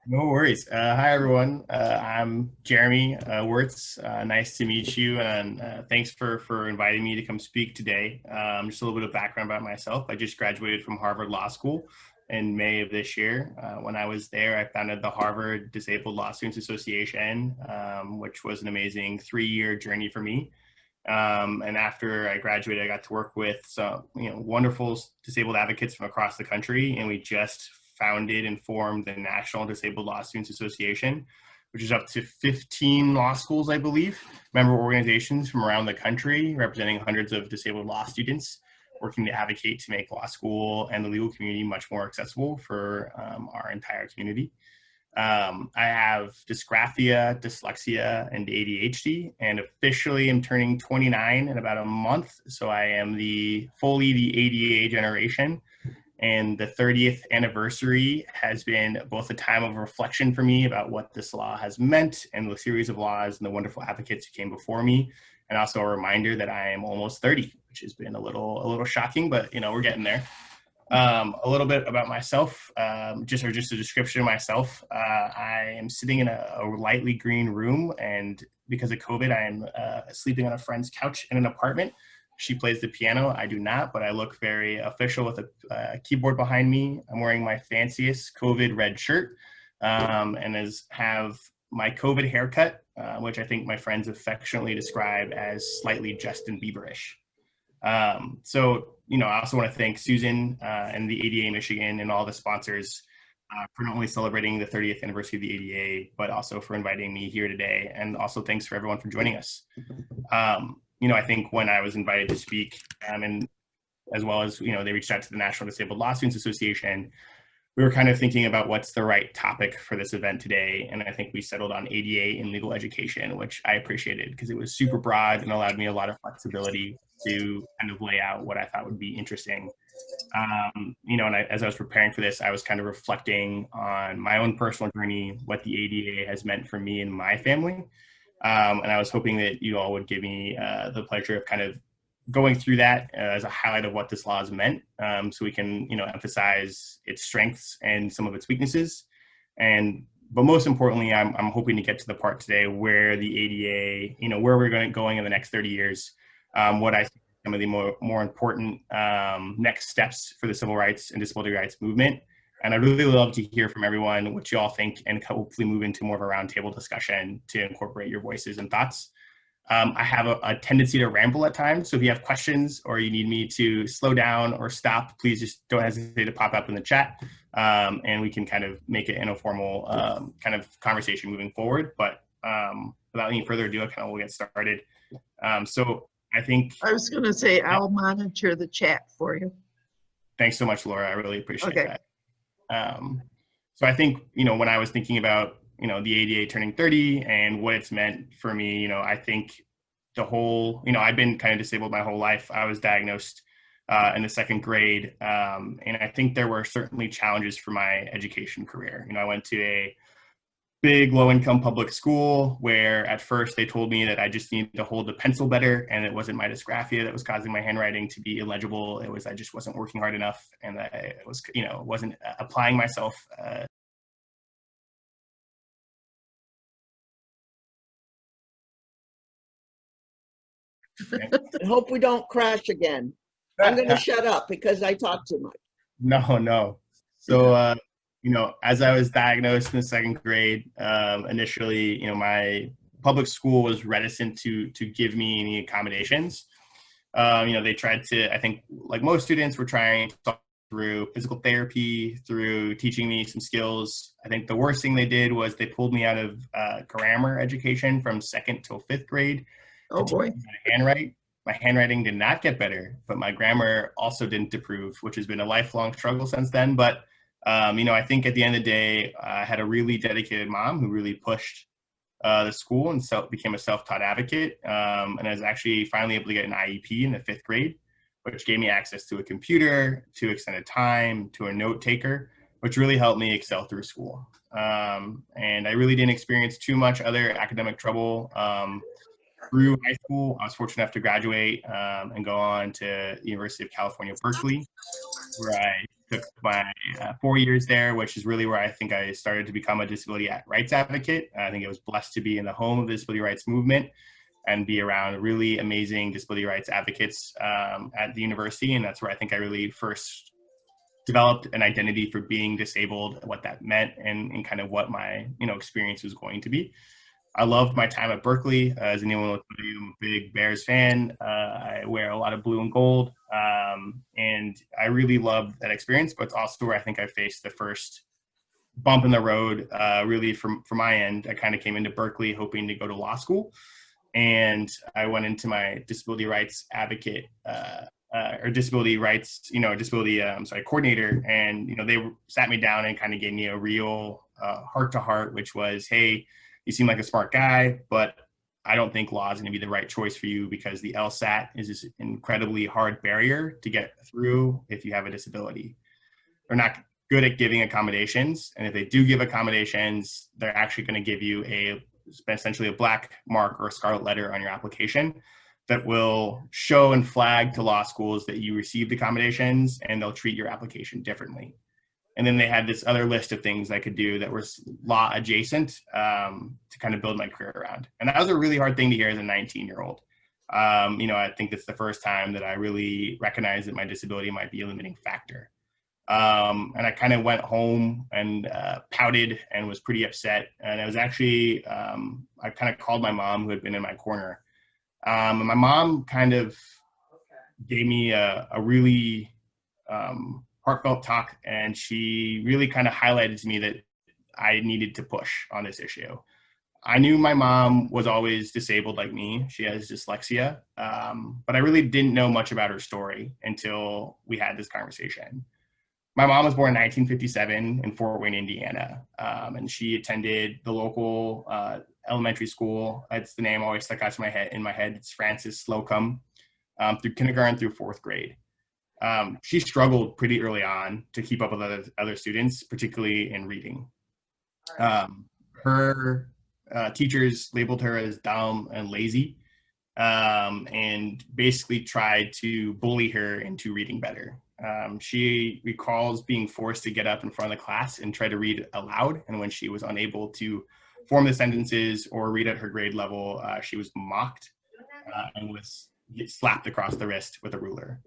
No worries. Hi, everyone. I'm Jeremy Wirtz. Nice to meet you, and thanks for inviting me to come speak today. Just a little bit of background about myself. I just graduated from Harvard Law School in May of this year. When I was there, I founded the Harvard Disabled Law Students Association, which was an amazing 3-year journey for me. And after I graduated, I got to work with some, wonderful disabled advocates from across the country, and we just founded and formed the National Disabled Law Students Association, which is up to 15 law schools, I believe, member organizations from around the country, representing hundreds of disabled law students, working to advocate to make law school and the legal community much more accessible for our entire community. I have dysgraphia, dyslexia, and ADHD, and officially am turning 29 in about a month. So I am fully the ADA generation. And the 30th anniversary has been both a time of reflection for me about what this law has meant and the series of laws and the wonderful advocates who came before me, and also a reminder that I am almost 30, which has been a little shocking, but we're getting there. A little bit about myself, just a description of myself. I am sitting in a lightly green room, and because of COVID, I am sleeping on a friend's couch in an apartment. She plays the piano. I do not, but I look very official with a keyboard behind me. I'm wearing my fanciest COVID red shirt, and have my COVID haircut, which I think my friends affectionately describe as slightly Justin Bieberish. I also want to thank Susan and the ADA Michigan and all the sponsors for not only celebrating the 30th anniversary of the ADA, but also for inviting me here today. And also thanks for everyone for joining us. I think when I was invited to speak, and as well as, they reached out to the National Disabled Law Students Association, we were kind of thinking about what's the right topic for this event today. And I think we settled on ADA in legal education, which I appreciated because it was super broad and allowed me a lot of flexibility to kind of lay out what I thought would be interesting. As I was preparing for this, I was kind of reflecting on my own personal journey, what the ADA has meant for me and my family. And I was hoping that you all would give me the pleasure of kind of going through that as a highlight of what this law has meant, so we can, emphasize its strengths and some of its weaknesses. But most importantly, I'm hoping to get to the part today where the ADA, where we're going in the next 30 years, what I think some of the more important next steps for the civil rights and disability rights movement. And I'd really love to hear from everyone what you all think, and hopefully move into more of a roundtable discussion to incorporate your voices and thoughts. I have a tendency to ramble at times, so if you have questions or you need me to slow down or stop, please just don't hesitate to pop up in the chat, and we can kind of make it an informal kind of conversation moving forward. But without any further ado, we'll get started. So I think I was going to say, I'll monitor the chat for you. Thanks so much, Laura. I really appreciate that. So I think, when I was thinking about, the ADA turning 30 and what it's meant for me, I think the whole, I've been kind of disabled my whole life. I was diagnosed in the 2nd grade. And I think there were certainly challenges for my education career. I went to a big low-income public school where at first they told me that I just needed to hold the pencil better, and it wasn't my dysgraphia that was causing my handwriting to be illegible. It was I just wasn't working hard enough, and I was, wasn't applying myself. I hope we don't crash again. I'm going to shut up because I talk too much. No. So, as I was diagnosed in the 2nd grade, initially, my public school was reticent to give me any accommodations. They tried to, I think, like most students, were trying to talk through physical therapy, through teaching me some skills. I think the worst thing they did was they pulled me out of grammar education from 2nd till 5th grade. Oh boy. My handwriting did not get better, but my grammar also didn't improve, which has been a lifelong struggle since then. But, I think at the end of the day, I had a really dedicated mom who really pushed the school and became a self-taught advocate, and I was actually finally able to get an IEP in the 5th grade, which gave me access to a computer, to extended time, to a note taker, which really helped me excel through school. And I really didn't experience too much other academic trouble through high school. I was fortunate enough to graduate and go on to the University of California, Berkeley, where I took my 4 years there, which is really where I think I started to become a disability rights advocate. I think I was blessed to be in the home of the disability rights movement and be around really amazing disability rights advocates at the university. And that's where I think I really first developed an identity for being disabled, what that meant, and kind of what my experience was going to be. I loved my time at Berkeley. As anyone will tell you, I'm a big Bears fan. I wear a lot of blue and gold. And I really loved that experience, but it's also where I think I faced the first bump in the road, really from my end. I kind of came into Berkeley hoping to go to law school. And I went into my disability rights advocate or disability rights, coordinator. And, they sat me down and kind of gave me a real heart to heart, which was, hey, you seem like a smart guy, but I don't think law is going to be the right choice for you because the LSAT is this incredibly hard barrier to get through if you have a disability. They're not good at giving accommodations. And if they do give accommodations, they're actually going to give you essentially a black mark or a scarlet letter on your application that will show and flag to law schools that you received accommodations, and they'll treat your application differently. And then they had this other list of things I could do that were law adjacent to kind of build my career around. And that was a really hard thing to hear as a 19-year-old. I think that's the first time that I really recognized that my disability might be a limiting factor. And I kind of went home and pouted and was pretty upset. And I was actually, I kind of called my mom, who had been in my corner. And my mom kind of gave me a really heartfelt talk, and she really kind of highlighted to me that I needed to push on this issue. I knew my mom was always disabled like me. She has dyslexia, but I really didn't know much about her story until we had this conversation. My mom was born in 1957 in Fort Wayne, Indiana, and she attended the local elementary school. That's the name always stuck out to in my head. It's Francis Slocum, through kindergarten through fourth grade. She struggled pretty early on to keep up with other students, particularly in reading. Her teachers labeled her as dumb and lazy, and basically tried to bully her into reading better. She recalls being forced to get up in front of the class and try to read aloud. And when she was unable to form the sentences or read at her grade level, she was mocked and was slapped across the wrist with a ruler.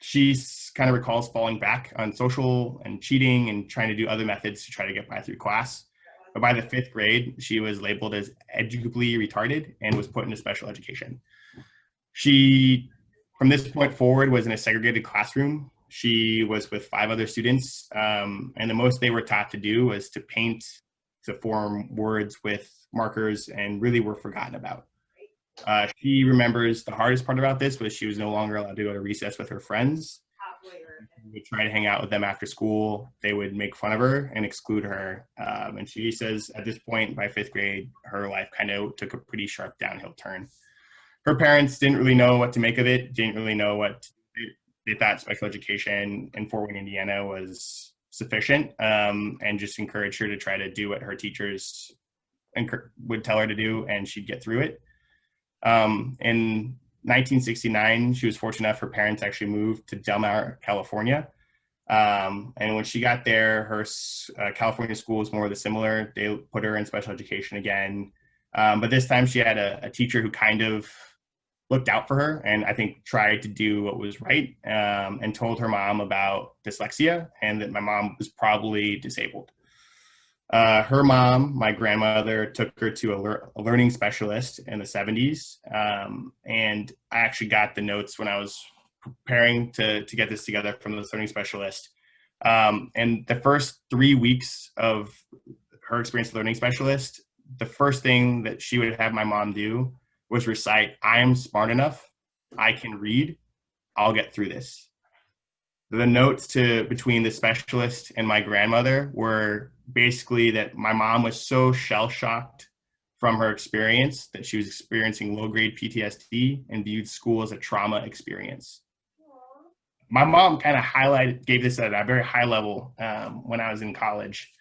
She kind of recalls falling back on social and cheating and trying to do other methods to try to get by through class. But by the fifth grade, she was labeled as educably retarded and was put into special education. She, from this point forward, was in a segregated classroom. She was with 5 other students, and the most they were taught to do was to paint, to form words with markers, and really were forgotten about. She remembers the hardest part about this was she was no longer allowed to go to recess with her friends. We would try to hang out with them after school. They would make fun of her and exclude her. And she says at this point, by 5th grade, her life kind of took a pretty sharp downhill turn. Her parents didn't really know what to make of it, didn't really know what they thought special education in Fort Wayne, Indiana was sufficient, and just encouraged her to try to do what her teachers would tell her to do, and she'd get through it. In 1969, she was fortunate enough her parents actually moved to Del Mar, California. And when she got there, her California school was more of the similar. They put her in special education again. But this time she had a teacher who kind of looked out for her and I think tried to do what was right, and told her mom about dyslexia and that my mom was probably disabled. Her mom, my grandmother, took her to a learning specialist in the 70s. And I actually got the notes when I was preparing to get this together from the learning specialist. And the first 3 weeks of her experience with learning specialist, the first thing that she would have my mom do was recite, "I am smart enough, I can read, I'll get through this." The notes between the specialist and my grandmother were basically that my mom was so shell-shocked from her experience that she was experiencing low-grade PTSD and viewed school as a trauma experience. My mom kind of gave this at a very high level when I was in college,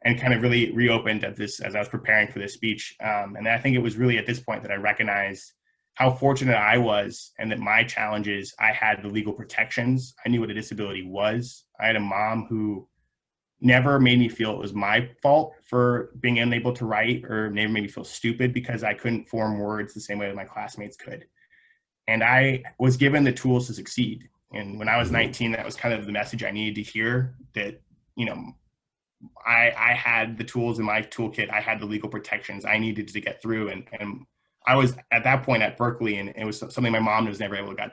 and kind of really reopened at this as I was preparing for this speech. And I think it was really at this point that I recognized how fortunate I was, and that my challenges, I had the legal protections. I knew what a disability was. I had a mom who never made me feel it was my fault for being unable to write, or never made me feel stupid because I couldn't form words the same way that my classmates could. And I was given the tools to succeed. And when I was 19, that was kind of the message I needed to hear, that, you know, I had the tools in my toolkit. I had the legal protections I needed to get through. And I was at that point at Berkeley, and it was something my mom was never able to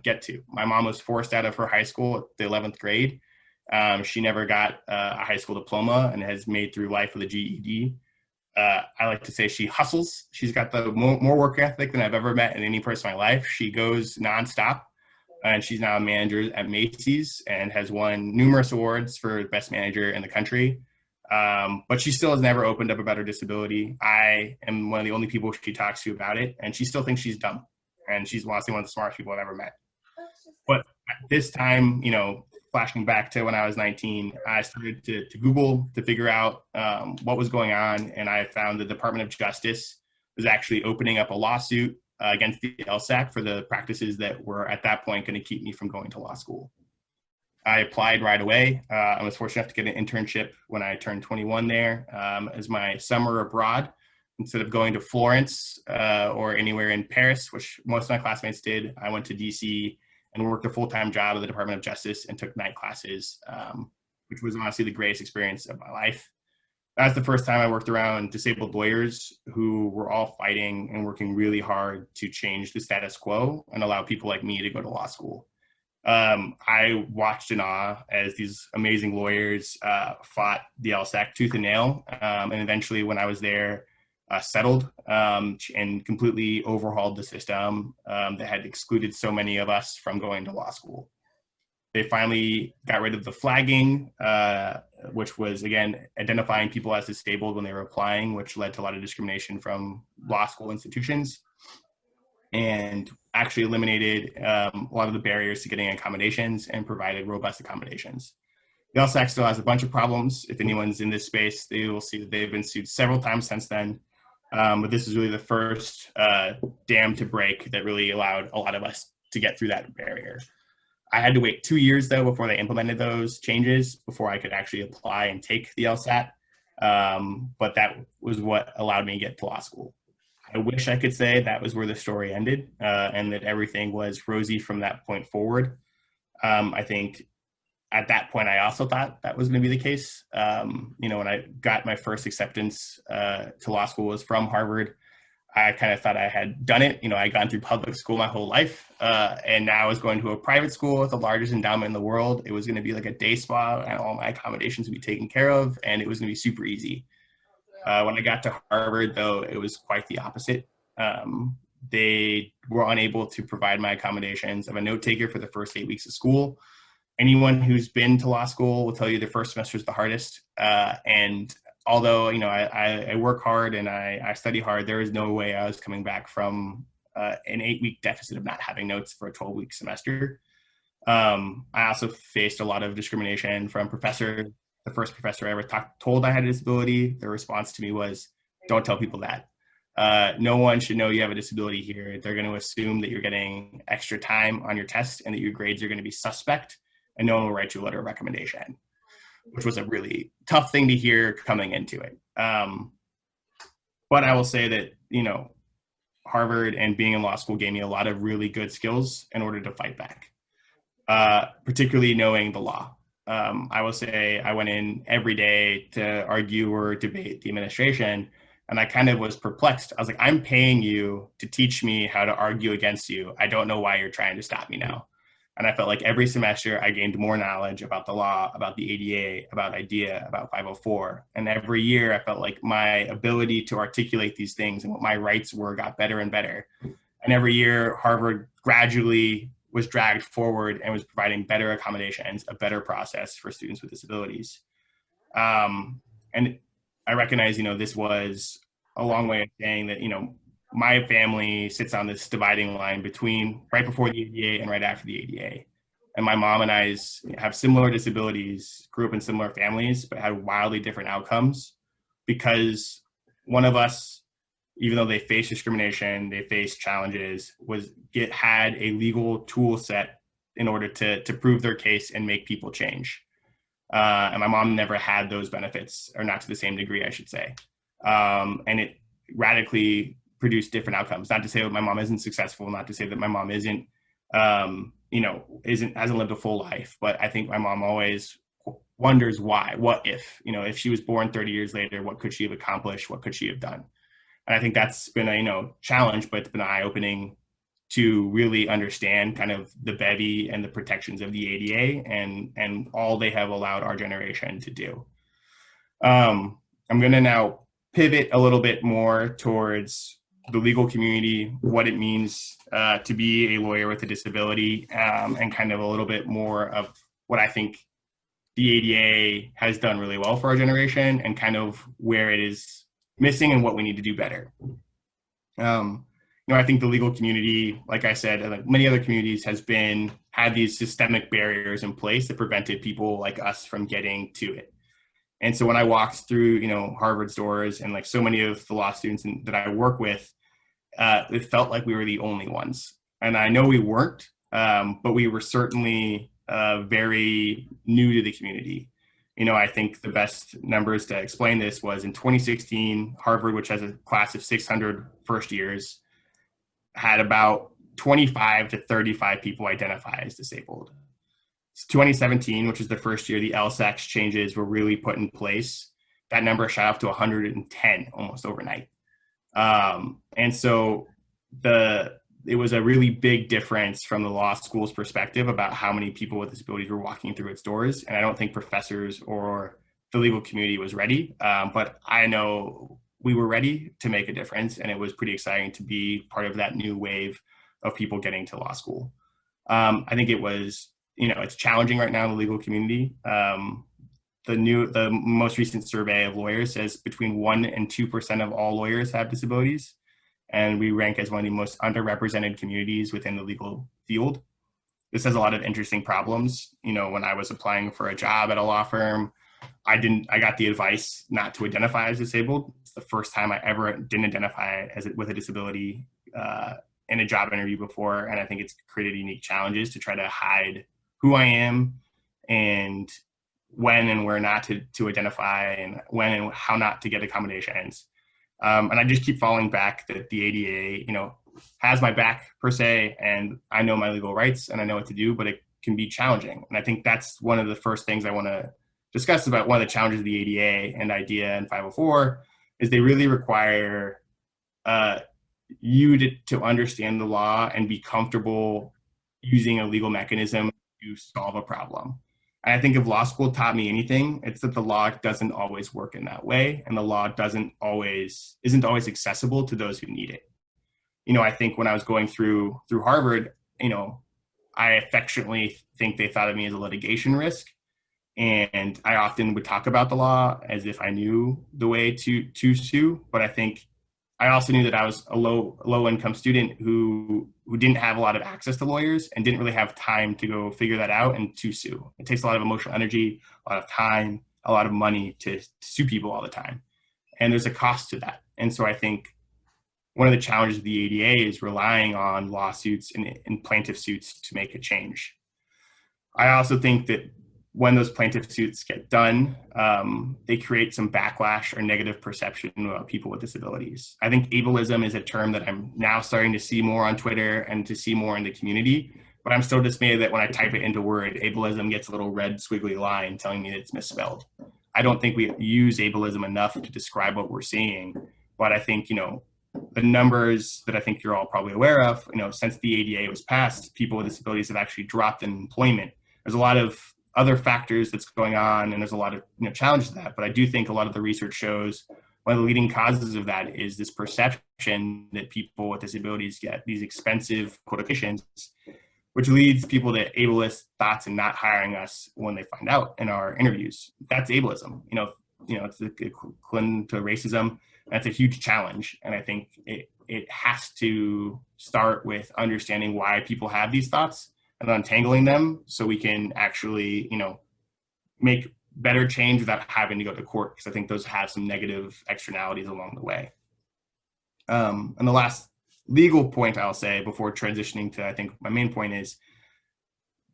get to. My mom was forced out of her high school at the 11th grade. She never got a high school diploma and has made through life with a GED. I like to say she hustles. She's got the more work ethic than I've ever met in any person in my life. She goes nonstop, and she's now a manager at Macy's and has won numerous awards for best manager in the country. But she still has never opened up about her disability. I am one of the only people she talks to about it, and she still thinks she's dumb. And she's honestly one of the smartest people I've ever met. But at this time, you know, flashing back to when I was 19, I started to Google to figure out what was going on. And I found the Department of Justice was actually opening up a lawsuit against the LSAC for the practices that were at that point going to keep me from going to law school. I applied right away. I was fortunate enough to get an internship when I turned 21 there as my summer abroad. Instead of going to Florence or anywhere in Paris, which most of my classmates did, I went to DC and worked a full-time job at the Department of Justice and took night classes, which was honestly the greatest experience of my life. That was the first time I worked around disabled lawyers who were all fighting and working really hard to change the status quo and allow people like me to go to law school. I watched in awe as these amazing lawyers fought the LSAC tooth and nail, and eventually when I was there, settled and completely overhauled the system that had excluded so many of us from going to law school. They finally got rid of the flagging, which was, again, identifying people as disabled when they were applying, which led to a lot of discrimination from law school institutions, and actually eliminated a lot of the barriers to getting accommodations and provided robust accommodations. The LSAC still has a bunch of problems. If anyone's in this space, they will see that they've been sued several times since then. But this is really the first dam to break that really allowed a lot of us to get through that barrier. I had to wait 2 years, though, before they implemented those changes, before I could actually apply and take the LSAT. But that was what allowed me to get to law school. I wish I could say that was where the story ended and that everything was rosy from that point forward. I think at that point, I also thought that was going to be the case. You know, when I got my first acceptance to law school was from Harvard, I kind of thought I had done it. You know, I'd gone through public school my whole life, and now I was going to a private school with the largest endowment in the world. It was going to be like a day spa, and all my accommodations would be taken care of, and it was going to be super easy. When I got to Harvard, though, it was quite the opposite. They were unable to provide my accommodations. I'm a note taker for the first 8 weeks of school. Anyone who's been to law school will tell you the first semester is the hardest. And although, you know, I work hard and I study hard, there is no way I was coming back from an 8-week deficit of not having notes for a 12-week semester. I also faced a lot of discrimination from professors. The first professor I ever told I had a disability, their response to me was, "Don't tell people that. No one should know you have a disability here. They're going to assume that you're getting extra time on your test and that your grades are going to be suspect, and no one will write you a letter of recommendation," which was a really tough thing to hear coming into it. But I will say that, you know, Harvard and being in law school gave me a lot of really good skills in order to fight back, particularly knowing the law. I will say I went in every day to argue or debate the administration, and I kind of was perplexed. I was like, I'm paying you to teach me how to argue against you. I don't know why you're trying to stop me now. And I felt like every semester I gained more knowledge about the law, about the ADA, about IDEA, about 504. And every year I felt like my ability to articulate these things and what my rights were got better and better. And every year Harvard gradually was dragged forward and was providing better accommodations, a better process for students with disabilities. And I recognize, you know, this was a long way of saying that, you know, my family sits on this dividing line between right before the ADA and right after the ADA. And my mom and I have similar disabilities, grew up in similar families, but had wildly different outcomes because one of us even though they face discrimination, they face challenges, had a legal tool set in order to prove their case and make people change. And my mom never had those benefits, or not to the same degree, I should say. And it radically produced different outcomes. Not to say that my mom isn't successful, not to say that my mom isn't, hasn't lived a full life, but I think my mom always wonders why. What if she was born 30 years later, what could she have accomplished? What could she have done? And I think that's been a challenge, but it's been eye-opening to really understand kind of the bevy and the protections of the ADA and all they have allowed our generation to do. I'm going to now pivot a little bit more towards the legal community, what it means to be a lawyer with a disability, and kind of a little bit more of what I think the ADA has done really well for our generation and kind of where it is missing and what we need to do better. I think the legal community, like I said, like many other communities, had these systemic barriers in place that prevented people like us from getting to it. And so when I walked through, Harvard's doors and like so many of the law students that I work with, it felt like we were the only ones. And I know we weren't, but we were certainly very new to the community. I think the best numbers to explain this was in 2016, Harvard, which has a class of 600 first years, had about 25 to 35 people identify as disabled. 2017, which is the first year the LSAC changes were really put in place, that number shot up to 110 almost overnight. And so it was a really big difference from the law school's perspective about how many people with disabilities were walking through its doors. And I don't think professors or the legal community was ready, but I know we were ready to make a difference, and it was pretty exciting to be part of that new wave of people getting to law school. I think it was, it's challenging right now in the legal community. The most recent survey of lawyers says between 1% and 2% of all lawyers have disabilities, and we rank as one of the most underrepresented communities within the legal field. This has a lot of interesting problems. When I was applying for a job at a law firm, I got the advice not to identify as disabled. It's the first time I ever didn't identify with a disability in a job interview before. And I think it's created unique challenges to try to hide who I am and when and where not to identify, and when and how not to get accommodations. And I just keep falling back that the ADA, has my back per se, and I know my legal rights and I know what to do, but it can be challenging. And I think that's one of the first things I want to discuss about one of the challenges of the ADA and IDEA and 504 is they really require you to understand the law and be comfortable using a legal mechanism to solve a problem. And I think if law school taught me anything, it's that the law doesn't always work in that way, and the law isn't always accessible to those who need it. I think when I was going through Harvard, I affectionately think they thought of me as a litigation risk. And I often would talk about the law as if I knew the way to sue. But I think I also knew that I was a low income student who didn't have a lot of access to lawyers and didn't really have time to go figure that out and to sue. It takes a lot of emotional energy, a lot of time, a lot of money to sue people all the time. And there's a cost to that. And so I think one of the challenges of the ADA is relying on lawsuits and plaintiff suits to make a change. I also think that when those plaintiff suits get done, they create some backlash or negative perception about people with disabilities. I think ableism is a term that I'm now starting to see more on Twitter and to see more in the community, but I'm still dismayed that when I type it into Word, ableism gets a little red squiggly line telling me that it's misspelled. I don't think we use ableism enough to describe what we're seeing, but I think, the numbers that I think you're all probably aware of, since the ADA was passed, people with disabilities have actually dropped in employment. There's a lot of other factors that's going on, and there's a lot of challenges to that. But I do think a lot of the research shows one of the leading causes of that is this perception that people with disabilities get these expensive qualifications, which leads people to ableist thoughts and not hiring us when they find out in our interviews. That's ableism. It's equivalent to racism. That's a huge challenge, and I think it has to start with understanding why people have these thoughts and untangling them so we can actually, make better change without having to go to court, because I think those have some negative externalities along the way. And the last legal point I'll say before transitioning to, I think my main point is,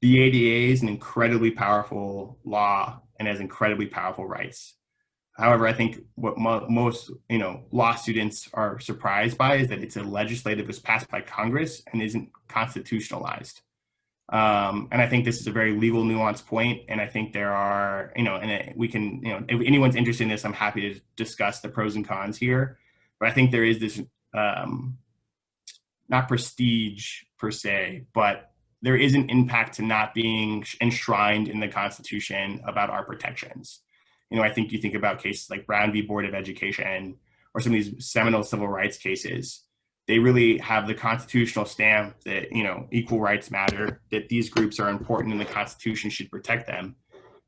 the ADA is an incredibly powerful law and has incredibly powerful rights. However, I think what most law students are surprised by is that it's a legislative, was passed by Congress and isn't constitutionalized. And I think this is a very legal nuanced point. And I think there are, we can, if anyone's interested in this, I'm happy to discuss the pros and cons here. But I think there is this, not prestige per se, but there is an impact to not being enshrined in the Constitution about our protections. I think you think about cases like Brown v. Board of Education or some of these seminal civil rights cases. They really have the constitutional stamp that, equal rights matter, that these groups are important and the Constitution should protect them.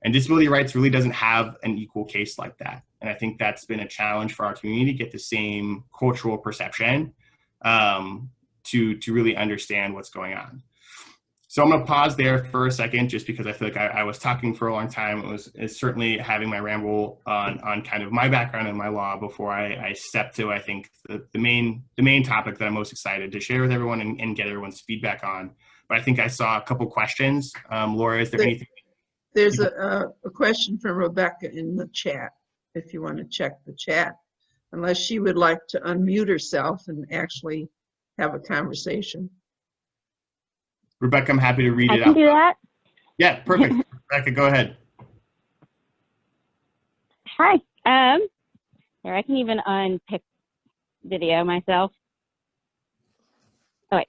And disability rights really doesn't have an equal case like that. And I think that's been a challenge for our community to get the same cultural perception to really understand what's going on. So I'm going to pause there for a second, just because I feel like I was talking for a long time. It's certainly having my ramble on kind of my background and my law before I step to, I think, the main topic that I'm most excited to share with everyone and get everyone's feedback on. But I think I saw a couple questions. Laura, is there anything? There's a question from Rebecca in the chat, if you want to check the chat, unless she would like to unmute herself and actually have a conversation. Rebecca, I'm happy to read it out. I can do that. Yeah, perfect. Rebecca, go ahead. Hi. Here, I can even unpick video myself. Oh, wait.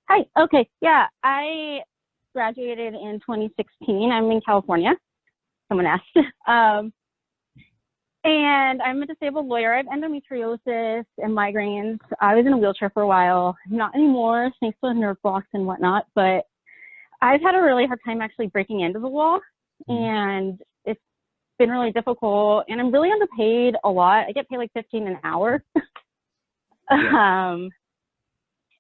Hi. Okay. Yeah, I graduated in 2016. I'm in California. Someone asked. And I'm a disabled lawyer. I have endometriosis and migraines. I was in a wheelchair for a while. Not anymore, thanks to nerve blocks and whatnot. But I've had a really hard time actually breaking into the law. And it's been really difficult. And I'm really underpaid a lot. I get paid like $15 an hour. Yeah.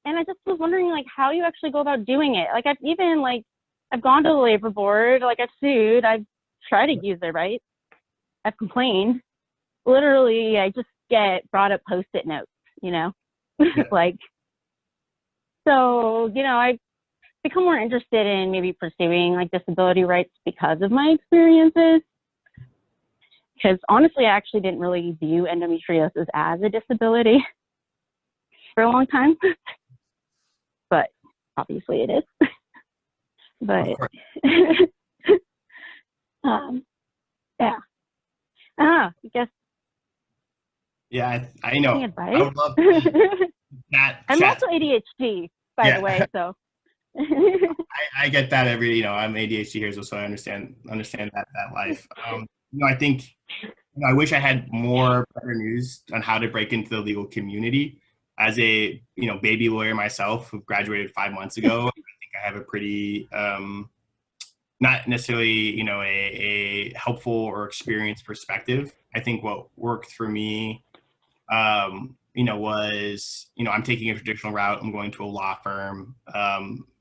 And I just was wondering, like, how you actually go about doing it. Like, I've gone to the labor board. Like, I've sued. I've tried to use their rights. I've complained. Literally, I just get brought up Post-it notes, Yeah. like, so, I've become more interested in maybe pursuing like disability rights because of my experiences. Because honestly, I actually didn't really view endometriosis as a disability for a long time, but obviously it is. But yeah. I guess. Yeah, I know. Advice? I would love that. I'm also ADHD, by the way, so. I get that I'm ADHD here, so I understand that life. I think, I wish I had more better news on how to break into the legal community. As a, baby lawyer myself who graduated 5 months ago, I think I have a pretty, not necessarily, a helpful or experienced perspective. I think what worked for me, was, I'm taking a traditional route. I'm going to a law firm.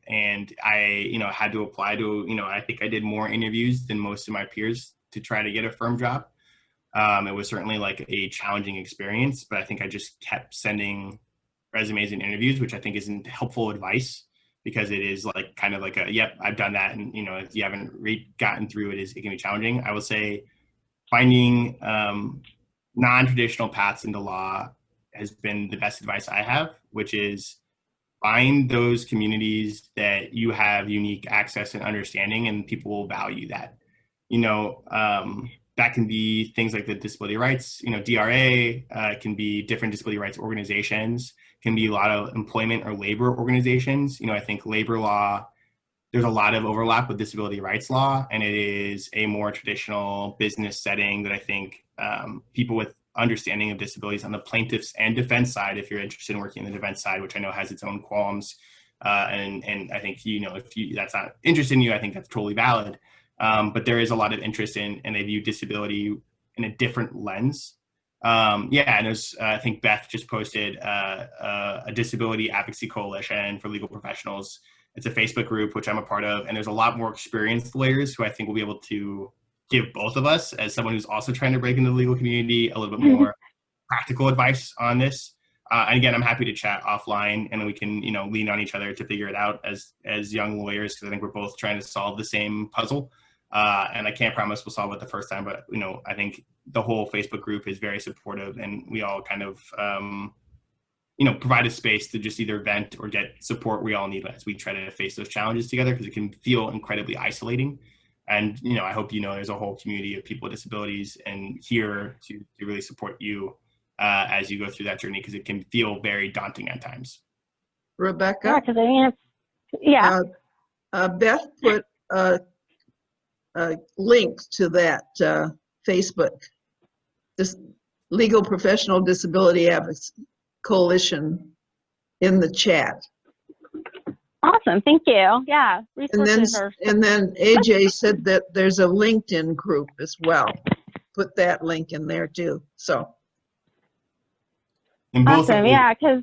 And I, had to apply to, I think I did more interviews than most of my peers to try to get a firm job. It was certainly like a challenging experience, but I think I just kept sending resumes and interviews, which I think isn't helpful advice, because it is like kind of like yep, I've done that. And, if you haven't gotten through it, it can be challenging. I will say finding non-traditional paths into law has been the best advice I have, which is find those communities that you have unique access and understanding, and people will value that. That can be things like the disability rights, DRA, can be different disability rights organizations, can be a lot of employment or labor organizations. I think labor law, there's a lot of overlap with disability rights law, and it is a more traditional business setting that I think people with understanding of disabilities on the plaintiffs and defense side, if you're interested in working in the defense side, which I know has its own qualms, and I think, if that's not interested in you, I think that's totally valid. But there is a lot of interest in, and they view disability in a different lens. And I think Beth just posted a disability advocacy coalition for legal professionals. It's a Facebook group, which I'm a part of, and there's a lot more experienced lawyers who I think will be able to give both of us, as someone who's also trying to break into the legal community, a little bit more practical advice on this. And again, I'm happy to chat offline, and we can, lean on each other to figure it out as young lawyers, because I think we're both trying to solve the same puzzle. And I can't promise we'll solve it the first time, but I think the whole Facebook group is very supportive, and we all kind of provide a space to just either vent or get support we all need as we try to face those challenges together, because it can feel incredibly isolating. And I hope there's a whole community of people with disabilities and here to really support you as you go through that journey, because it can feel very daunting at times. Yeah, Rebecca, because I mean, yeah. Beth put a link to that Facebook, this Legal Professional Disability Advocacy Coalition, in the chat. Awesome, thank you. Yeah, resources And then AJ said that there's a LinkedIn group as well. Put that link in there too. So. And both awesome. Yeah, because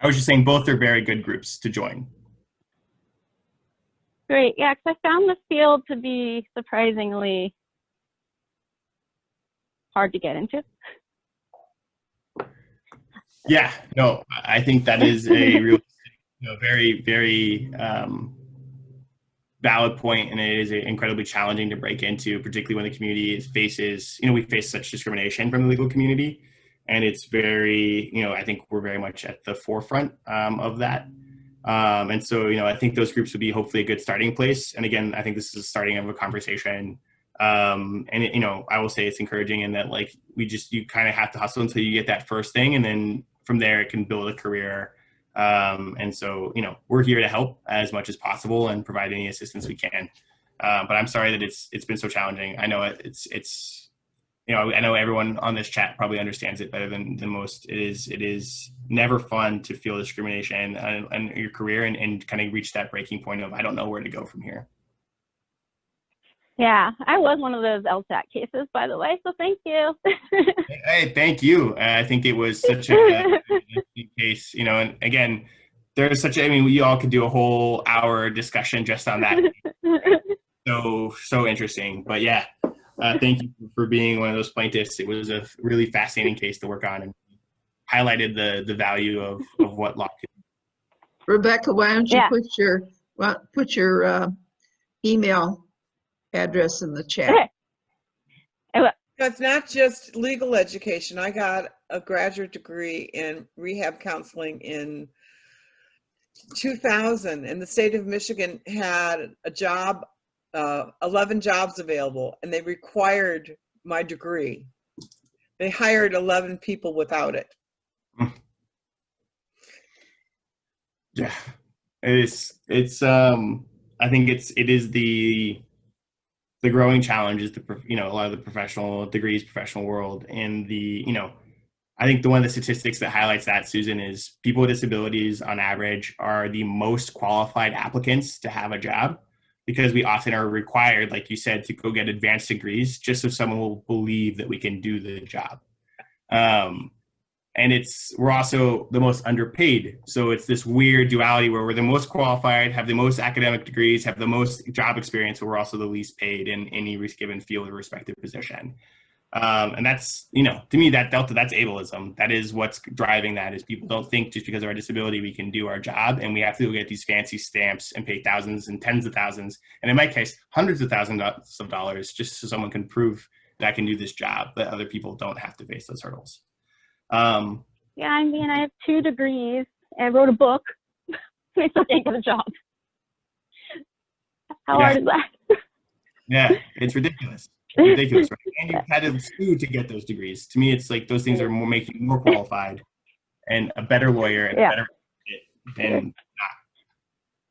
I was just saying both are very good groups to join. great. Yeah, because I found this field to be surprisingly hard to get into. Yeah, no, I think that is a real, very, very valid point, and it is incredibly challenging to break into, particularly when the community faces, we face such discrimination from the legal community, and it's very, I think we're very much at the forefront of that. And so, I think those groups would be hopefully a good starting place. And again, I think this is the starting of a conversation. And I will say it's encouraging in that, you kind of have to hustle until you get that first thing, and then from there it can build a career. And so, we're here to help as much as possible and provide any assistance we can. But I'm sorry that it's been so challenging. I know it's I know everyone on this chat probably understands it better than most. It is never fun to feel discrimination in your career and kind of reach that breaking point of, I don't know where to go from here. Yeah, I was one of those LSAT cases, by the way, so thank you. Hey, thank you. I think it was such a case, and again, there's we all could do a whole hour discussion just on that. So interesting. But yeah, thank you for being one of those plaintiffs. It was a really fascinating case to work on, and highlighted the value of what law can do. Rebecca, why don't you Yeah. put your email address in the chat? Okay. It's not just legal education. I got a graduate degree in rehab counseling in 2000, and the state of Michigan had a job, 11 jobs available, and they required my degree. They hired 11 people without it. Yeah, it's I think it is the growing challenge is a lot of the professional degrees, professional world, and I think one of the statistics that highlights that, Susan, is people with disabilities on average are the most qualified applicants to have a job, because we often are required, like you said, to go get advanced degrees just so someone will believe that we can do the job. And we're also the most underpaid. So it's this weird duality where we're the most qualified, have the most academic degrees, have the most job experience, but we're also the least paid in any given field or respective position. And that's, to me, that delta, that's ableism. That is what's driving that, is people don't think just because of our disability we can do our job, and we have to go get these fancy stamps and pay thousands and tens of thousands, and in my case, hundreds of thousands of dollars, just so someone can prove that I can do this job, that other people don't have to face those hurdles. Yeah, I mean, I have 2 degrees and I wrote a book. I still can't get a job. How hard is that? Yeah, it's ridiculous. Ridiculous, right? And you've had to sue to get those degrees. To me, it's like those things are making you more qualified and a better lawyer and a better than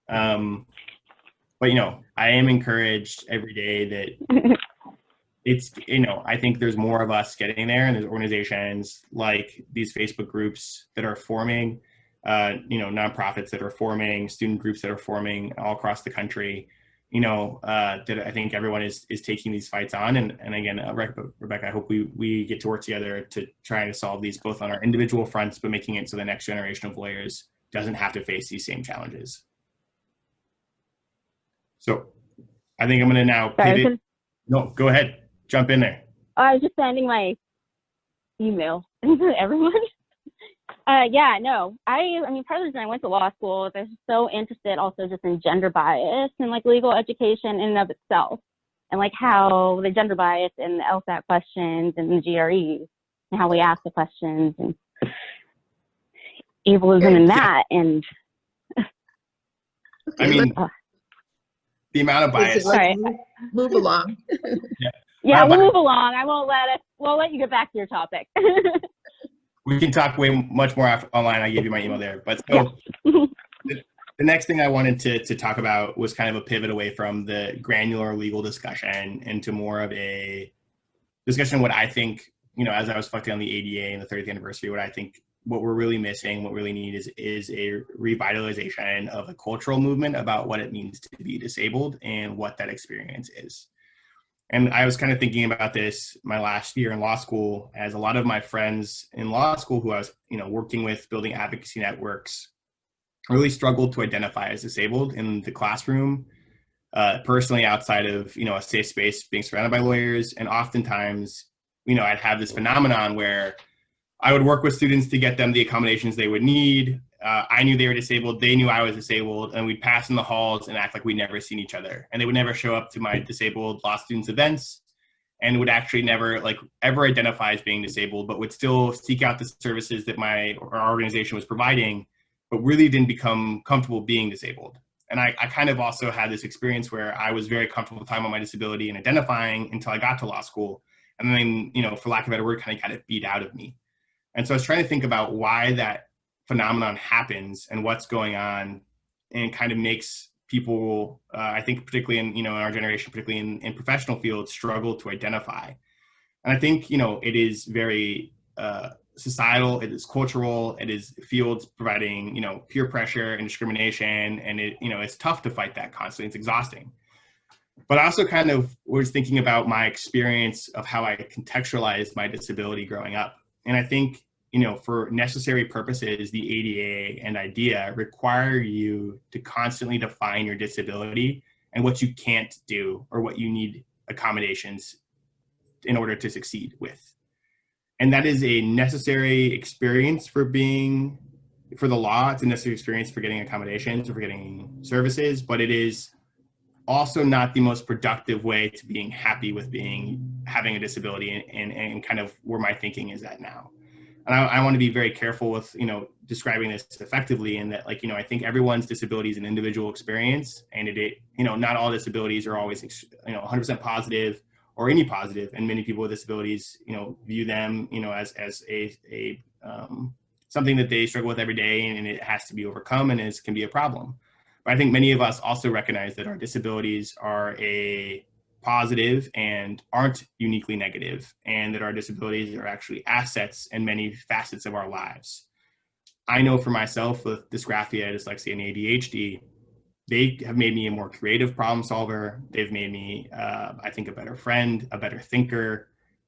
not. But I am encouraged every day that it's, I think there's more of us getting there, and there's organizations like these Facebook groups that are forming, nonprofits that are forming, student groups that are forming all across the country, that I think everyone is taking these fights on. And again, Rebecca, I hope we get to work together to try to solve these both on our individual fronts, but making it so the next generation of lawyers doesn't have to face these same challenges. So I think I'm going to now pivot. No, go ahead. Jump in there. I was just sending my email to everyone. Yeah, no, I mean, part of the reason I went to law school is I was so interested also just in gender bias and like legal education in and of itself, and like how the gender bias in the LSAT questions and the GREs and how we ask the questions and ableism in that. And Okay, I mean, let's- the amount of bias. let's Sorry. move along. yeah, Bye-bye. we'll move along. We'll let you get back to your topic. We can talk much more online. I gave you my email there. But so the next thing I wanted to talk about was kind of a pivot away from the granular legal discussion into more of a discussion of what I think, as I was reflecting on the ADA and the 30th anniversary, what we're really missing, what we really need is a revitalization of a cultural movement about what it means to be disabled and what that experience is. And I was kind of thinking about this my last year in law school, as a lot of my friends in law school who I was, working with, building advocacy networks, really struggled to identify as disabled in the classroom, personally outside of, a safe space, being surrounded by lawyers. And oftentimes, I'd have this phenomenon where I would work with students to get them the accommodations they would need. I knew they were disabled. They knew I was disabled, and we'd pass in the halls and act like we'd never seen each other. And they would never show up to my disabled law students events, and would actually never ever identify as being disabled, but would still seek out the services that our organization was providing, but really didn't become comfortable being disabled. And I kind of also had this experience where I was very comfortable talking about my disability and identifying until I got to law school. And then, for lack of a better word, kind of got it beat out of me. And so I was trying to think about why that phenomenon happens and what's going on, and kind of makes people, I think particularly in, in our generation, particularly in professional fields, struggle to identify. And I think, it is very societal, it is cultural, it is fields providing, peer pressure and discrimination. And it's tough to fight that constantly. It's exhausting. But I also kind of was thinking about my experience of how I contextualized my disability growing up. And I think, for necessary purposes, the ADA and IDEA require you to constantly define your disability and what you can't do or what you need accommodations in order to succeed with. And that is a necessary experience for the law. It's a necessary experience for getting accommodations or for getting services, but it is also not the most productive way to being happy with having a disability and kind of where my thinking is at now. And I want to be very careful with, describing this effectively, in that, I think everyone's disability is an individual experience, and not all disabilities are always, 100% positive or any positive. And many people with disabilities, view them, as a something that they struggle with every day, and it has to be overcome, and can be a problem. But I think many of us also recognize that our disabilities are a positive and aren't uniquely negative, and that our disabilities are actually assets in many facets of our lives. I know for myself with dysgraphia, dyslexia, and ADHD, they have made me a more creative problem solver. They've made me, I think, a better friend, a better thinker.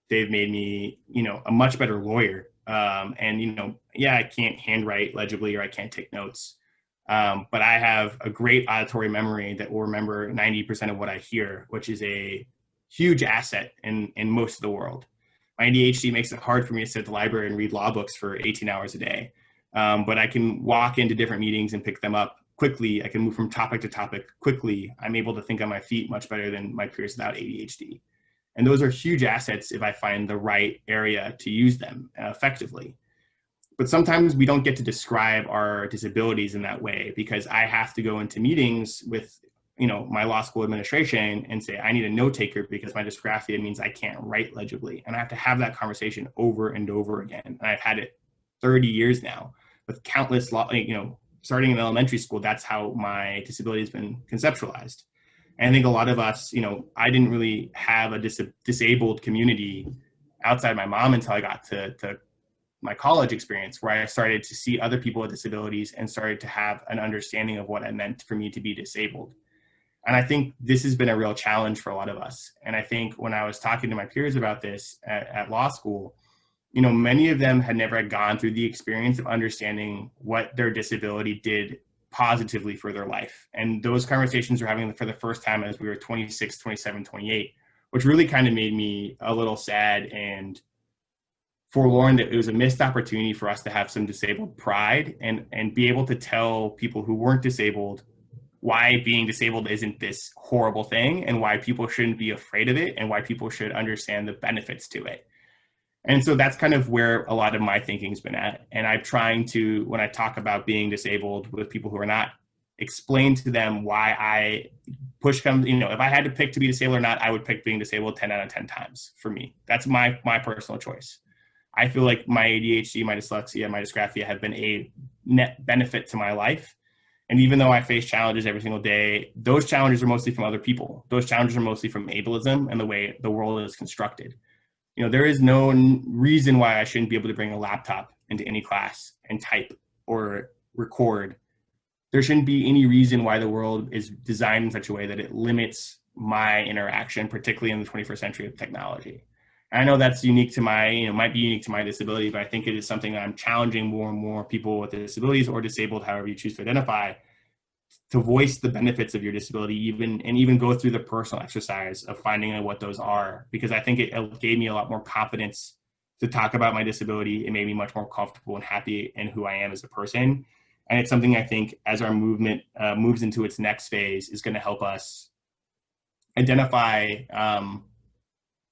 They've made me, a much better lawyer. I can't handwrite legibly, or I can't take notes. But I have a great auditory memory that will remember 90% of what I hear, which is a huge asset in most of the world. My ADHD makes it hard for me to sit at the library and read law books for 18 hours a day. But I can walk into different meetings and pick them up quickly. I can move from topic to topic quickly. I'm able to think on my feet much better than my peers without ADHD. And those are huge assets if I find the right area to use them effectively. But sometimes we don't get to describe our disabilities in that way, because I have to go into meetings with, my law school administration and say, I need a note taker because my dysgraphia means I can't write legibly. And I have to have that conversation over and over again. And I've had it 30 years now with countless starting in elementary school. That's how my disability has been conceptualized. And I think a lot of us, I didn't really have a disabled community outside my mom until I got to my college experience, where I started to see other people with disabilities and started to have an understanding of what it meant for me to be disabled. And I think this has been a real challenge for a lot of us. And I think when I was talking to my peers about this at law school, many of them had never gone through the experience of understanding what their disability did positively for their life. And those conversations were having for the first time as we were 26, 27, 28, which really kind of made me a little sad and forlorn that it was a missed opportunity for us to have some disabled pride and be able to tell people who weren't disabled why being disabled isn't this horrible thing and why people shouldn't be afraid of it and why people should understand the benefits to it. And so that's kind of where a lot of my thinking's been at. And I'm trying to, when I talk about being disabled with people who are not, explain to them why I push comes, you know, if I had to pick to be disabled or not, I would pick being disabled 10 out of 10 times for me. That's my personal choice. I feel like my ADHD, my dyslexia, my dysgraphia have been a net benefit to my life. And even though I face challenges every single day, those challenges are mostly from other people. Those challenges are mostly from ableism and the way the world is constructed. You know, there is no reason why I shouldn't be able to bring a laptop into any class and type or record. There shouldn't be any reason why the world is designed in such a way that it limits my interaction, particularly in the 21st century of technology. And I know that's unique to my, you know, might be unique to my disability, but I think it is something that I'm challenging more and more people with disabilities or disabled, however you choose to identify, to voice the benefits of your disability, even go through the personal exercise of finding out what those are, because I think it gave me a lot more confidence to talk about my disability. It made me much more comfortable and happy in who I am as a person. And it's something I think as our movement moves into its next phase is going to help us identify,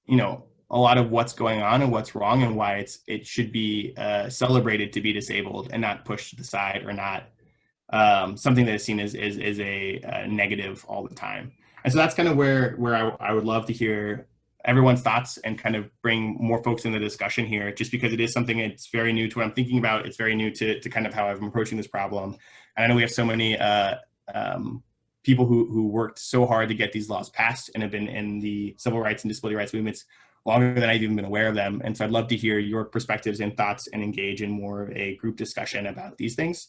you know, a lot of what's going on and what's wrong and why it should be celebrated to be disabled and not pushed to the side or not something that is seen as a negative all the time. And so that's kind of where I would love to hear everyone's thoughts and kind of bring more folks in the discussion here, just because it is something that's very new to what I'm thinking about. It's very new to kind of how I'm approaching this problem. And I know we have so many people who worked so hard to get these laws passed and have been in the civil rights and disability rights movements longer than I've even been aware of them. And so I'd love to hear your perspectives and thoughts and engage in more of a group discussion about these things.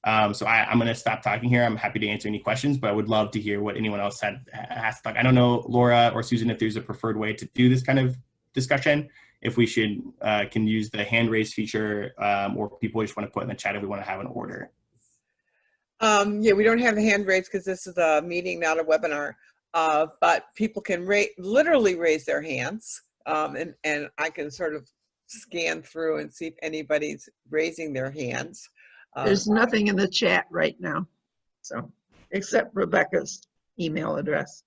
So I'm going to stop talking here. I'm happy to answer any questions, but I would love to hear what anyone else has to talk. I don't know, Laura or Susan, if there's a preferred way to do this kind of discussion, if we should can use the hand raise feature or people just want to put in the chat if we want to have an order. Yeah, we don't have a hand raise because this is a meeting, not a webinar, but people can literally raise their hands and I can sort of scan through and see if anybody's raising their hands. There's nothing in the chat right now, so except Rebecca's email address.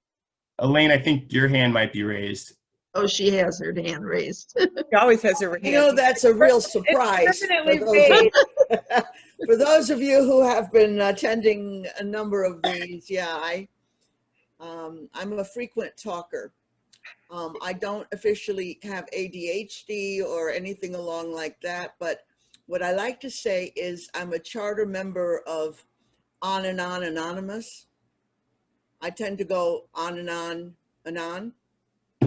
Elaine, I think your hand might be raised. Oh, she has her hand raised. She always has her hand. You know, that's a real surprise. It's definitely for those raised. for those of you who have been attending a number of these, yeah, I'm a frequent talker. I don't officially have ADHD or anything along like that, but what I like to say is I'm a charter member of On and On Anonymous. I tend to go on and on and on.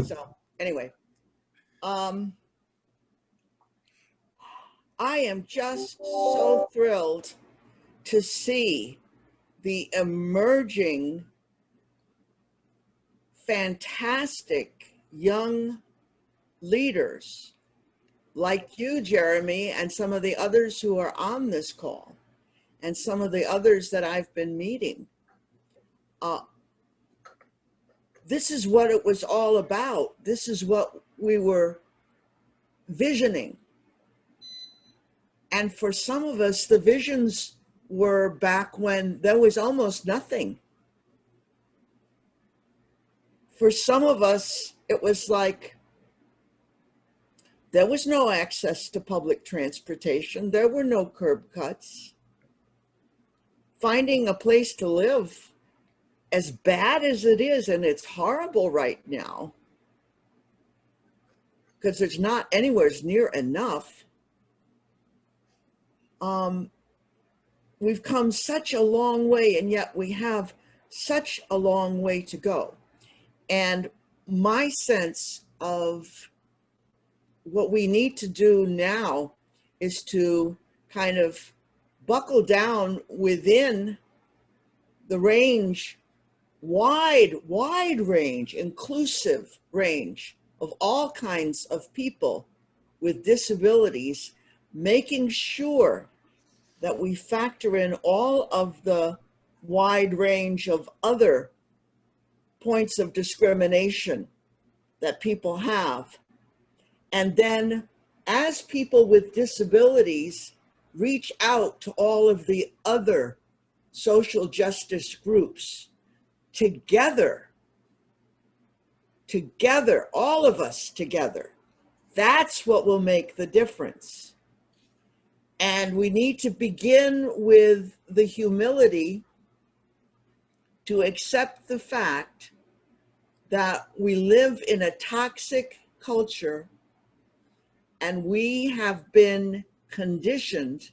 So anyway, I am just so thrilled to see the emerging, fantastic young leaders like you, Jeremy, and some of the others who are on this call, and some of the others that I've been meeting. This is what it was all about. This is what we were visioning. And for some of us, the visions were back when there was almost nothing. For some of us, it was like, there was no access to public transportation. There were no curb cuts. Finding a place to live, as bad as it is, and it's horrible right now, because there's not anywhere near enough. We've come such a long way, and yet we have such a long way to go. And my sense of what we need to do now is to kind of buckle down within the range, wide range, inclusive range of all kinds of people with disabilities, making sure that we factor in all of the wide range of other points of discrimination that people have, and then as people with disabilities reach out to all of the other social justice groups, together, all of us together, that's what will make the difference. And we need to begin with the humility to accept the fact that we live in a toxic culture and we have been conditioned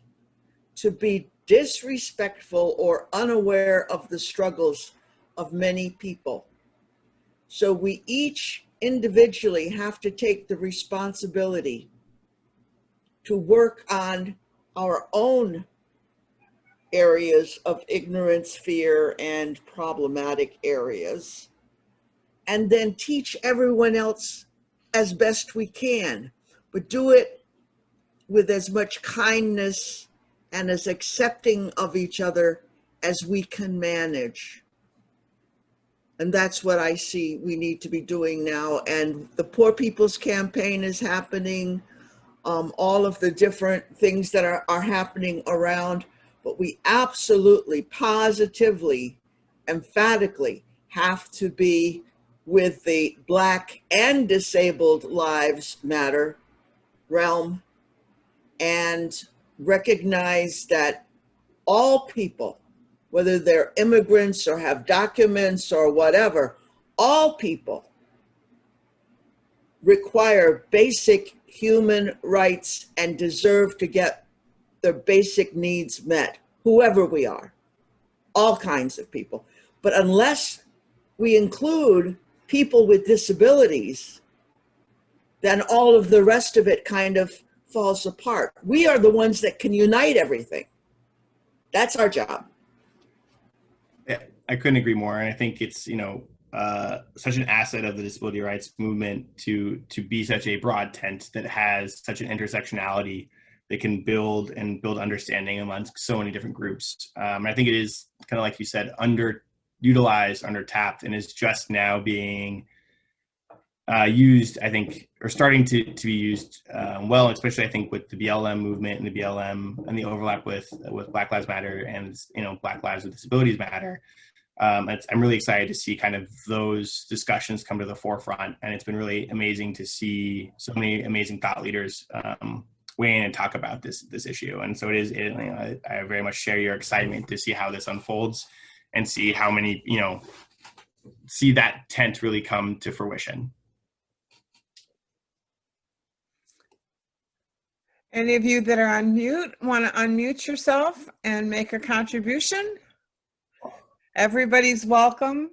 to be disrespectful or unaware of the struggles of many people. So we each individually have to take the responsibility to work on our own areas of ignorance, fear, and problematic areas, and then teach everyone else as best we can, but do it with as much kindness and as accepting of each other as we can manage. And that's what I see we need to be doing now. And the Poor People's Campaign is happening, all of the different things that are happening around, but we absolutely, positively, emphatically have to be with the Black and Disabled Lives Matter realm and recognize that all people, whether they're immigrants or have documents or whatever, all people require basic human rights and deserve to get their basic needs met, whoever we are, all kinds of people. But unless we include people with disabilities, then all of the rest of it kind of falls apart. We are the ones that can unite everything. That's our job. Yeah, I couldn't agree more. And I think it's, such an asset of the disability rights movement to be such a broad tent that has such an intersectionality that can build understanding amongst so many different groups. And I think it is kind of like you said, underutilized, undertapped, and is just now being used, I think, or starting to be used well, especially I think with the BLM movement and the BLM and the overlap with Black Lives Matter and Black Lives with Disabilities Matter. I'm really excited to see kind of those discussions come to the forefront, and it's been really amazing to see so many amazing thought leaders weigh in and talk about this issue. And so I very much share your excitement to see how this unfolds and see how many see that tent really come to fruition. Any of you that are on mute want to unmute yourself and make a contribution? Everybody's welcome.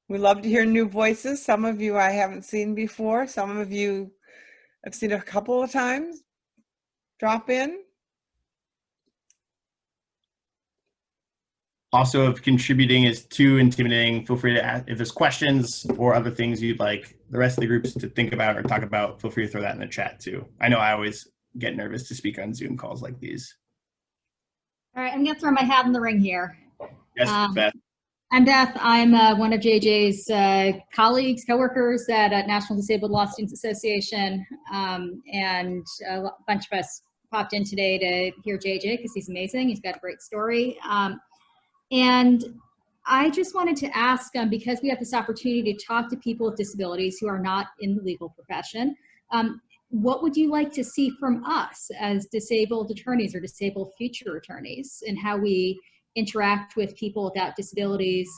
We love to hear new voices. Some of you I haven't seen before. Some of you I've seen a couple of times. Drop in. Also, if contributing is too intimidating, feel free to ask. If there's questions or other things you'd like the rest of the groups to think about or talk about, feel free to throw that in the chat too. I know I always get nervous to speak on Zoom calls like these. All right, I'm gonna throw my hat in the ring here. Yes, Beth. I'm Beth. I'm one of JJ's colleagues, coworkers at National Disabled Law Students Association, and a bunch of us popped in today to hear JJ because he's amazing. He's got a great story. And I just wanted to ask, because we have this opportunity to talk to people with disabilities who are not in the legal profession, what would you like to see from us as disabled attorneys or disabled future attorneys, and how we interact with people without disabilities,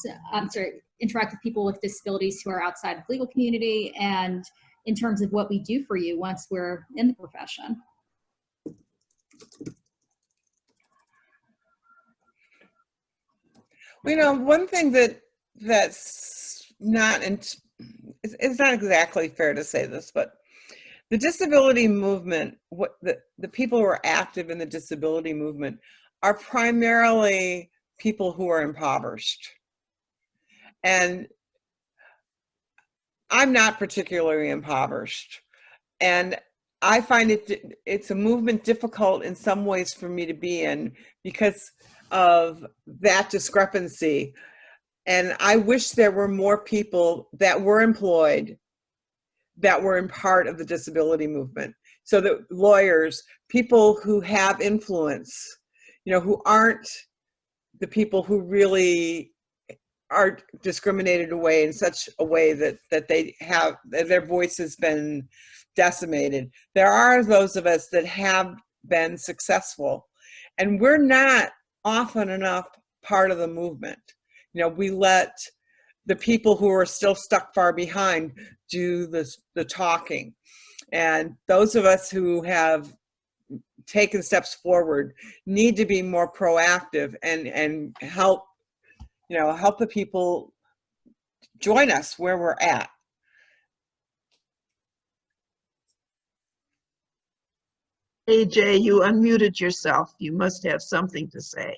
interact with people with disabilities who are outside of the legal community, and in terms of what we do for you once we're in the profession? One thing that's not, it's not exactly fair to say this, but the disability movement, the people who are active in the disability movement are primarily people who are impoverished. And I'm not particularly impoverished. And I find it's a movement difficult in some ways for me to be in because of that discrepancy. And I wish there were more people that were employed that were in part of the disability movement. So that lawyers, people who have influence, you know, who aren't the people who really are discriminated away in such a way that they have, their voice has been decimated. There are those of us that have been successful, and we're not often enough part of the movement. You know, we let the people who are still stuck far behind do the talking. And those of us who have taken steps forward need to be more proactive and help, you know, help the people join us where we're at. AJ, you unmuted yourself. You must have something to say,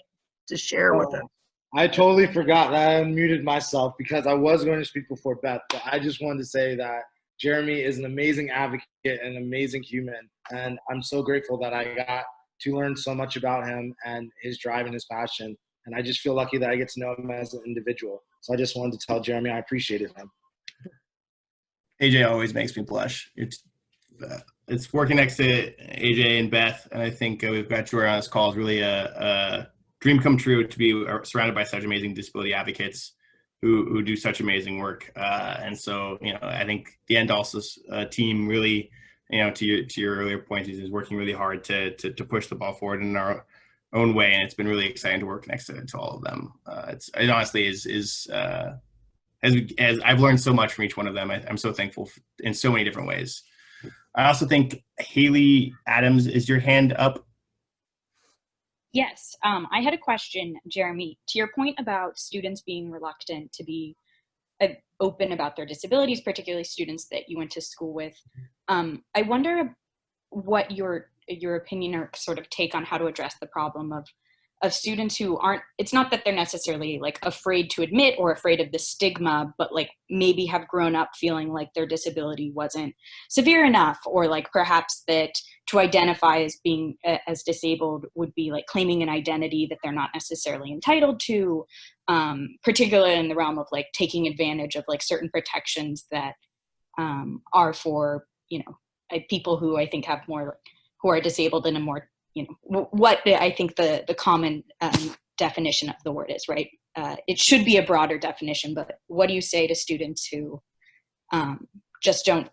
to share with us. I totally forgot that I unmuted myself because I was going to speak before Beth, but I just wanted to say that Jeremy is an amazing advocate and an amazing human, and I'm so grateful that I got to learn so much about him and his drive and his passion, and I just feel lucky that I get to know him as an individual. So I just wanted to tell Jeremy I appreciated him. AJ always makes me blush. It's working next to AJ and Beth, and I think we've got Jordan on this call is really a dream come true to be surrounded by such amazing disability advocates who do such amazing work. And so, you know, I think the Endalsis team really, you know, to your earlier points, is working really hard to push the ball forward in our own way, and it's been really exciting to work next to all of them. It honestly is as I've learned so much from each one of them. I'm so thankful in so many different ways. I also think Haley Adams, is your hand up? Yes, I had a question, Jeremy, to your point about students being reluctant to be open about their disabilities, particularly students that you went to school with. I wonder what your opinion or sort of take on how to address the problem of students who aren't, it's not that they're necessarily like afraid to admit or afraid of the stigma, but like maybe have grown up feeling like their disability wasn't severe enough, or like perhaps that to identify as being as disabled would be like claiming an identity that they're not necessarily entitled to, particularly in the realm of like taking advantage of like certain protections that are for, you know, people who I think have more, who are disabled in a more, you know, what I think the common definition of the word is, right? It should be a broader definition, but what do you say to students who just don't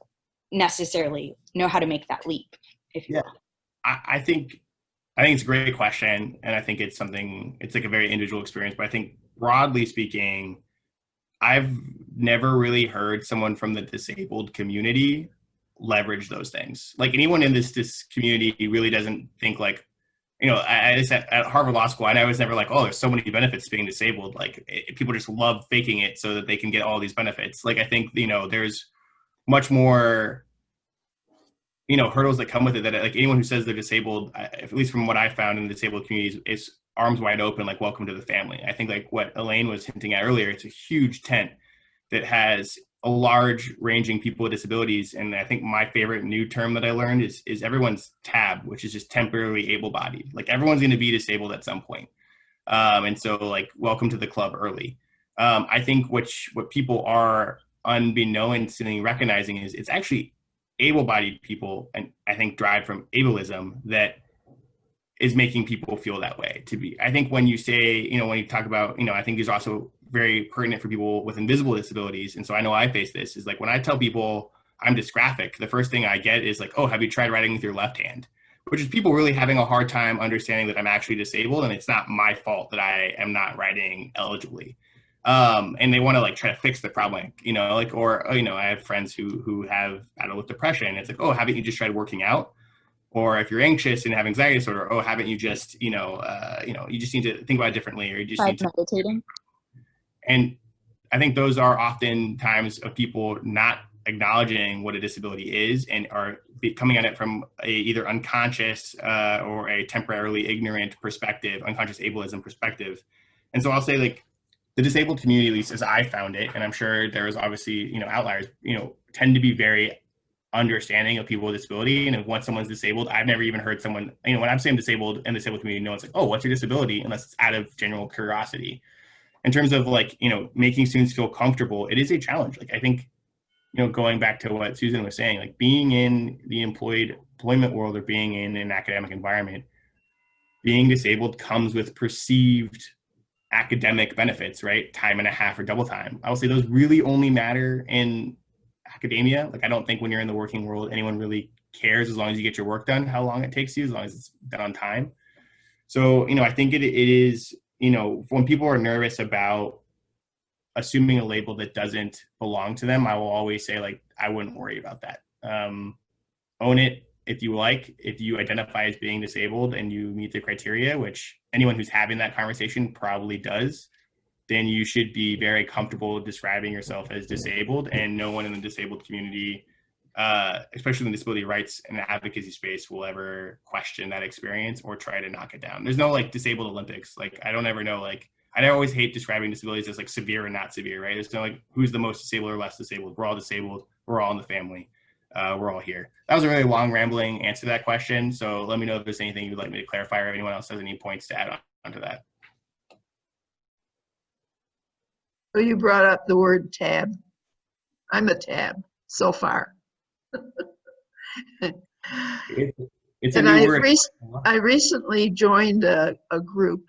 necessarily know how to make that leap, if you will? I think it's a great question, and I think it's like a very individual experience, but I think broadly speaking, I've never really heard someone from the disabled community leverage those things. Like anyone in this community really doesn't think like, you know, I just at Harvard Law School, I was never like, oh, there's so many benefits to being disabled. Like people just love faking it so that they can get all these benefits. Like I think, you know, there's much more, you know, hurdles that come with it, that like anyone who says they're disabled, at least from what I found in the disabled communities, is arms wide open, like welcome to the family. I think like what Elaine was hinting at earlier, it's a huge tent that has a large ranging people with disabilities. And I think my favorite new term that I learned is everyone's TAB, which is just temporarily able-bodied. Like everyone's going to be disabled at some point. And so like, welcome to the club early. I think what people are unbeknownst and recognizing is it's actually able-bodied people, and I think drive from ableism, that is making people feel that way. I think when you say, you know, when you talk about, you know, I think these are also very pertinent for people with invisible disabilities. And so I know I face this, is like when I tell people I'm dysgraphic, the first thing I get is like, oh, have you tried writing with your left hand? Which is people really having a hard time understanding that I'm actually disabled and it's not my fault that I am not writing eligibly. And they want to like try to fix the problem, you know, like, or, you know, I have friends who have battled with depression. It's like, oh, haven't you just tried working out? Or if you're anxious and have anxiety disorder, oh, haven't you just, you just need to think about it differently, or you just need to meditating. And I think those are often times of people not acknowledging what a disability is and are coming at it from a either unconscious or a temporarily ignorant perspective, unconscious ableism perspective. And so I'll say like the disabled community, at least as I found it, and I'm sure there is obviously, you know, outliers, you know, tend to be very understanding of people with disability. And if once someone's disabled, I've never even heard someone, you know, when I'm saying disabled and disabled community, no one's like, oh, what's your disability? Unless it's out of general curiosity. In terms of like, you know, making students feel comfortable, it is a challenge. Like I think, going back to what Susan was saying, like being in the employment world or being in an academic environment, being disabled comes with perceived academic benefits, right? Time and a half or double time. I will say those really only matter in academia. Like I don't think when you're in the working world, anyone really cares as long as you get your work done, how long it takes you, as long as it's done on time. So, I think it is, when people are nervous about assuming a label that doesn't belong to them, I will always say, like, I wouldn't worry about that. Own it if you like. If you identify as being disabled and you meet the criteria, which anyone who's having that conversation probably does, then you should be very comfortable describing yourself as disabled, and no one in the disabled community, especially in the disability rights and advocacy space, will ever question that experience or try to knock it down. There's no like disabled Olympics. Like I don't ever know, like I always hate describing disabilities as like severe and not severe, right? There's no like who's the most disabled or less disabled. We're all disabled. We're all in the family. We're all here. That was a really long rambling answer to that question. So let me know if there's anything you'd like me to clarify, or if anyone else has any points to add on to that. So you brought up the word tab. I'm a tab so far. It's a And new word. I recently joined a group,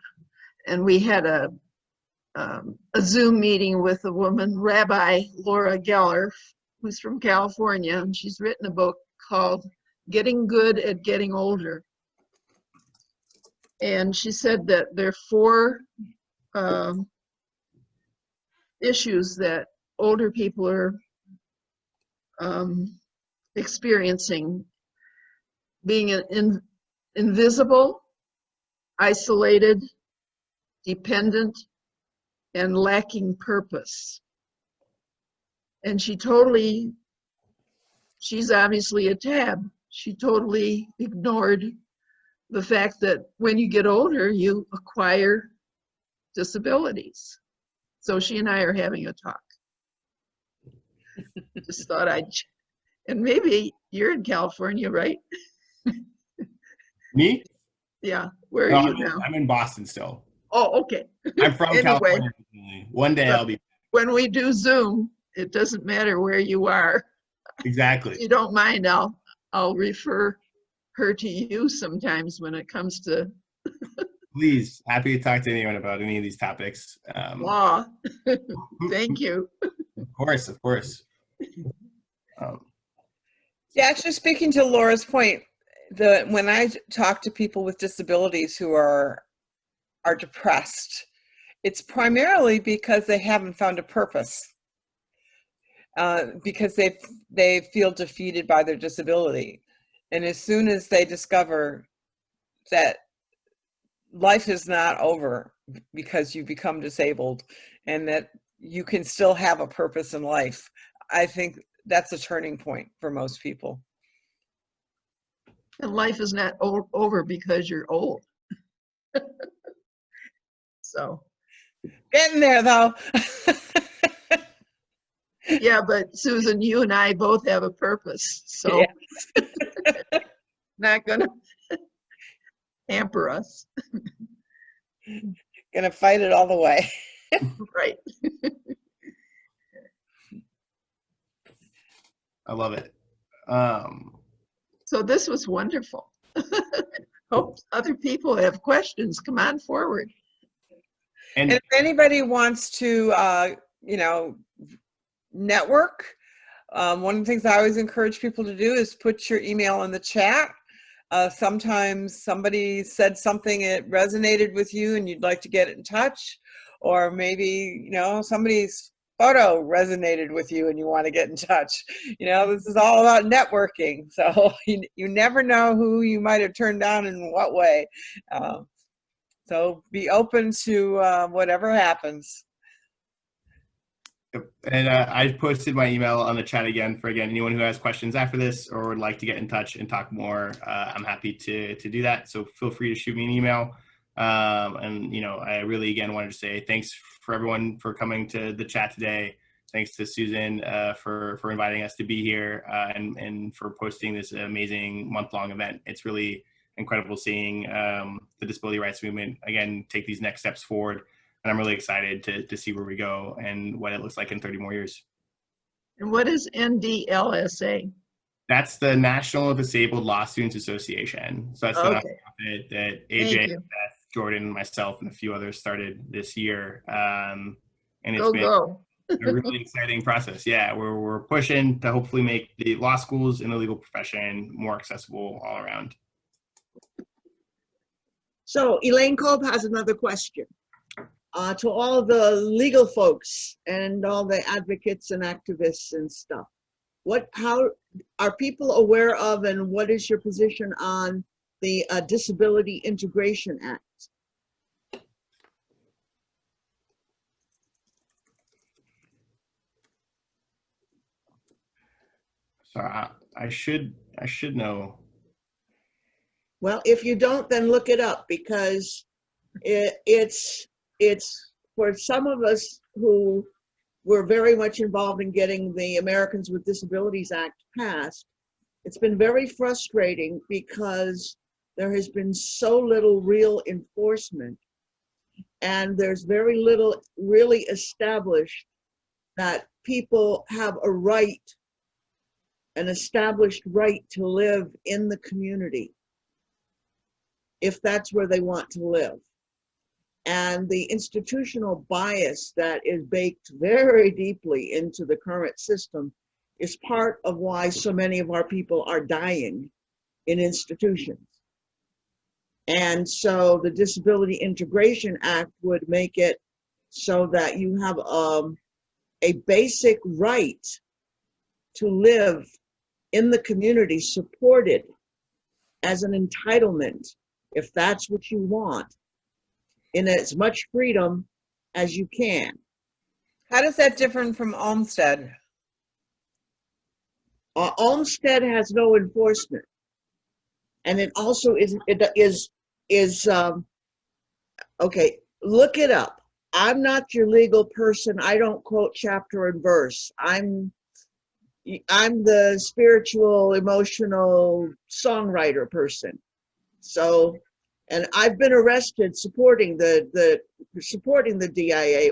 and we had a Zoom meeting with a woman, Rabbi Laura Geller, who's from California, and she's written a book called Getting Good at Getting Older. And she said that there are 4 issues that older people are experiencing: being invisible, isolated, dependent, and lacking purpose. And she's obviously a tab. She totally ignored the fact that when you get older, you acquire disabilities. So she and I are having a talk. Just thought and maybe you're in California, right? Me? Yeah. Where No, are you now? I'm in Boston still. Oh, okay. I'm from Anyway. California. One day I'll be. When we do Zoom, it doesn't matter where you are. Exactly. If you don't mind, I'll refer her to you sometimes when it comes to Please, happy to talk to anyone about any of these topics. law. Thank you. Of course, of course. Yeah, actually speaking to Laura's point, when I talk to people with disabilities who are depressed, it's primarily because they haven't found a purpose, because they feel defeated by their disability. And as soon as they discover that life is not over because you become disabled and that you can still have a purpose in life, I think that's a turning point for most people. And life is not over because you're old. So. Getting there though. Yeah, but Susan, you and I both have a purpose, so Yeah. not gonna hamper us. Gonna fight it all the way. Right. I love it. So this was wonderful. Hope other people have questions. Come on forward. And if anybody wants to, network, one of the things I always encourage people to do is put your email in the chat. Sometimes somebody said something that resonated with you and you'd like to get in touch, or maybe, somebody's photo resonated with you and you want to get in touch. This is all about networking. So you never know who you might have turned down in what way. So be open to whatever happens. And I posted my email on the chat again for anyone who has questions after this or would like to get in touch and talk more. I'm happy to do that. So feel free to shoot me an email. I really again wanted to say thanks for everyone for coming to the chat today. Thanks to Susan for inviting us to be here and for posting this amazing month-long event. It's really incredible seeing the disability rights movement again take these next steps forward. And I'm really excited to see where we go and what it looks like in 30 more years. And what is NDLSA? That's the National Disabled Law Students Association. So that's the Okay, nonprofit that thank AJ, you. Beth, Jordan, myself, and a few others started this year. And it's Go, been go. a really exciting process. Yeah, we're pushing to hopefully make the law schools and the legal profession more accessible all around. So Elaine Kolb has another question. To all the legal folks and all the advocates and activists and stuff. How are people aware of, and what is your position on the Disability Integration Act? So I should know. Well, if you don't, then look it up, because it's for some of us who were very much involved in getting the Americans with Disabilities Act passed. It's been very frustrating because there has been so little real enforcement, and there's very little really established that people have a right, an established right to live in the community if that's where they want to live. And the institutional bias that is baked very deeply into the current system is part of why so many of our people are dying in institutions. And so the Disability Integration Act would make it so that you have a basic right to live in the community, supported as an entitlement, if that's what you want, in as much freedom as you can. How does that differ from Olmsted? Olmsted has no enforcement, and it also is okay. Look it up. I'm not your legal person. I don't quote chapter and verse. I'm the spiritual, emotional songwriter person. So, and I've been arrested supporting the DIA.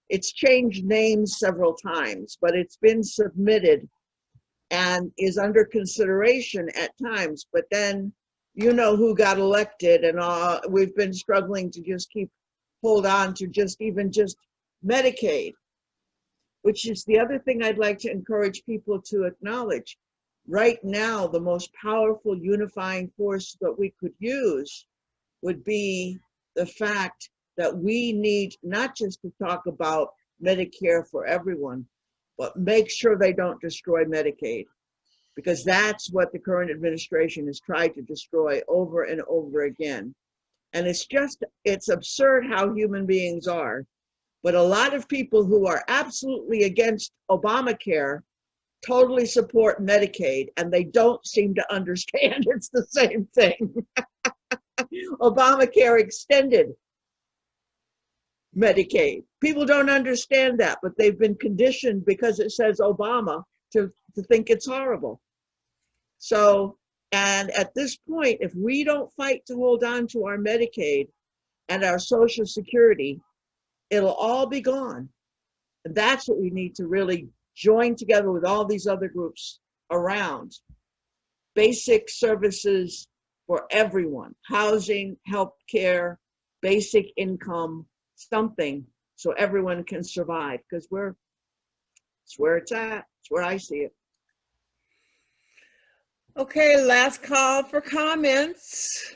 It's changed names several times, but it's been submitted and is under consideration at times. But then, you know who got elected, and we've been struggling to just hold on to just Medicaid, which is the other thing I'd like to encourage people to acknowledge. Right now, the most powerful unifying force that we could use would be the fact that we need not just to talk about Medicare for everyone, but make sure they don't destroy Medicaid, because that's what the current administration has tried to destroy over and over again. And it's absurd how human beings are. But a lot of people who are absolutely against Obamacare totally support Medicaid, and they don't seem to understand it's the same thing. Obamacare extended Medicaid. People don't understand that, but they've been conditioned because it says Obama to think it's horrible. So, and at this point, if we don't fight to hold on to our Medicaid and our Social Security, it'll all be gone. And that's what we need to really join together with all these other groups around. Basic services for everyone, housing, healthcare, basic income, something so everyone can survive, because it's where it's at. It's where I see it. Okay, last call for comments.